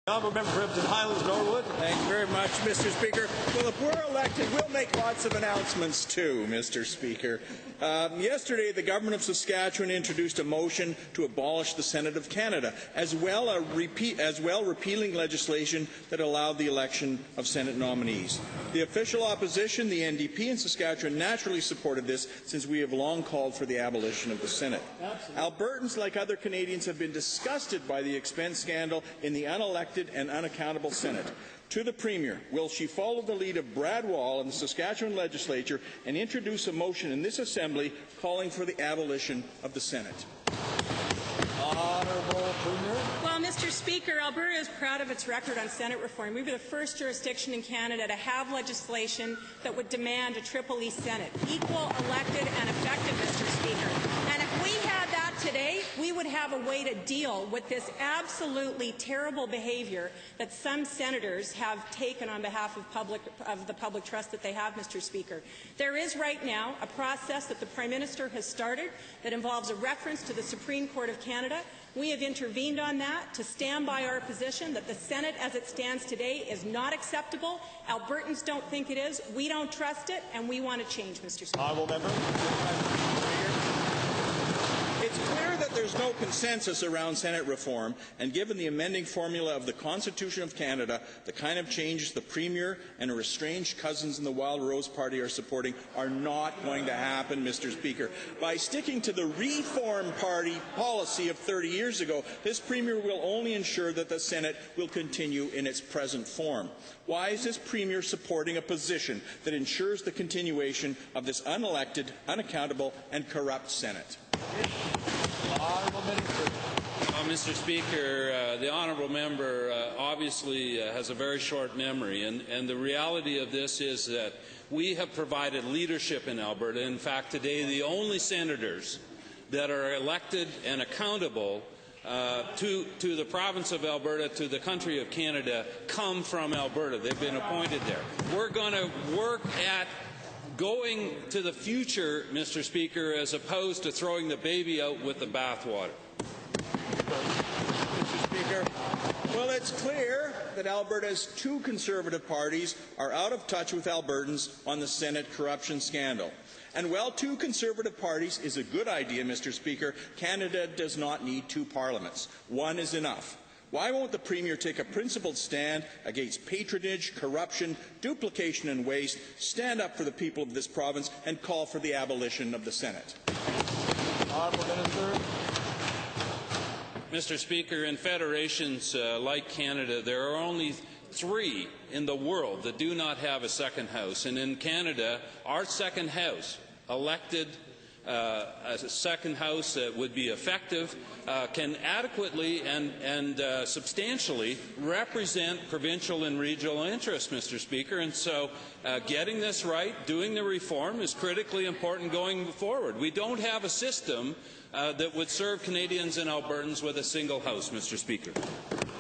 Honourable Member for Brampton Highlands, Norwood. Thank you very much, Mr. Speaker. Well, if we're elected, we'll make lots of announcements too, Mr. Speaker. Yesterday, the Government of Saskatchewan introduced a motion to abolish the Senate of Canada, as well repealing legislation that allowed the election of Senate nominees. The official opposition, the NDP in Saskatchewan, naturally supported this, since we have long called for the abolition of the Senate. Absolutely. Albertans, like other Canadians, have been disgusted by the expense scandal in the unelected and unaccountable Senate. To the Premier, will she follow the lead of Brad Wall in the Saskatchewan Legislature and introduce a motion in this Assembly calling for the abolition of the Senate? Honourable Premier. Well, Mr. Speaker, Alberta is proud of its record on Senate reform. We were the first jurisdiction in Canada to have legislation that would demand a Triple-E Senate, equal, elected, and effective, Mr. Speaker. And if we had that today, we would have a way to deal with this absolutely terrible behaviour that some senators have taken on behalf of the public trust that they have, Mr. Speaker. There is right now a process that the Prime Minister has started that involves a reference to the Supreme Court of Canada. We have intervened on that to stand by our position that the Senate as it stands today is not acceptable. Albertans don't think it is. We don't trust it, and we want to change, Mr. Speaker. Honourable Member. It's clear that there's no consensus around Senate reform, and given the amending formula of the Constitution of Canada, the kind of changes the Premier and her estranged cousins in the Wild Rose Party are supporting are not going to happen, Mr. Speaker. By sticking to the Reform Party policy of 30 years ago, this Premier will only ensure that the Senate will continue in its present form. Why is this Premier supporting a position that ensures the continuation of this unelected, unaccountable, and corrupt Senate? Honourable Minister. Mr. Speaker, the honourable member obviously has a very short memory, and the reality of this is that we have provided leadership in Alberta. In fact, today the only senators that are elected and accountable to the province of Alberta, to the country of Canada, come from Alberta. They've been appointed there. We're going to work at going to the future, Mr. Speaker, as opposed to throwing the baby out with the bathwater. Mr. Speaker, well, it's clear that Alberta's two Conservative parties are out of touch with Albertans on the Senate corruption scandal. And while two Conservative parties is a good idea, Mr. Speaker, Canada does not need two parliaments. One is enough. Why won't the Premier take a principled stand against patronage, corruption, duplication and waste, stand up for the people of this province, and call for the abolition of the Senate? Honourable Minister. Mr. Speaker, in federations like Canada, there are only 3 in the world that do not have a second house. And in Canada, our second house, elected a second house that would be effective, can adequately and substantially represent provincial and regional interests, Mr. Speaker. And so getting this right, doing the reform, is critically important going forward. We don't have a system that would serve Canadians and Albertans with a single house, Mr. Speaker.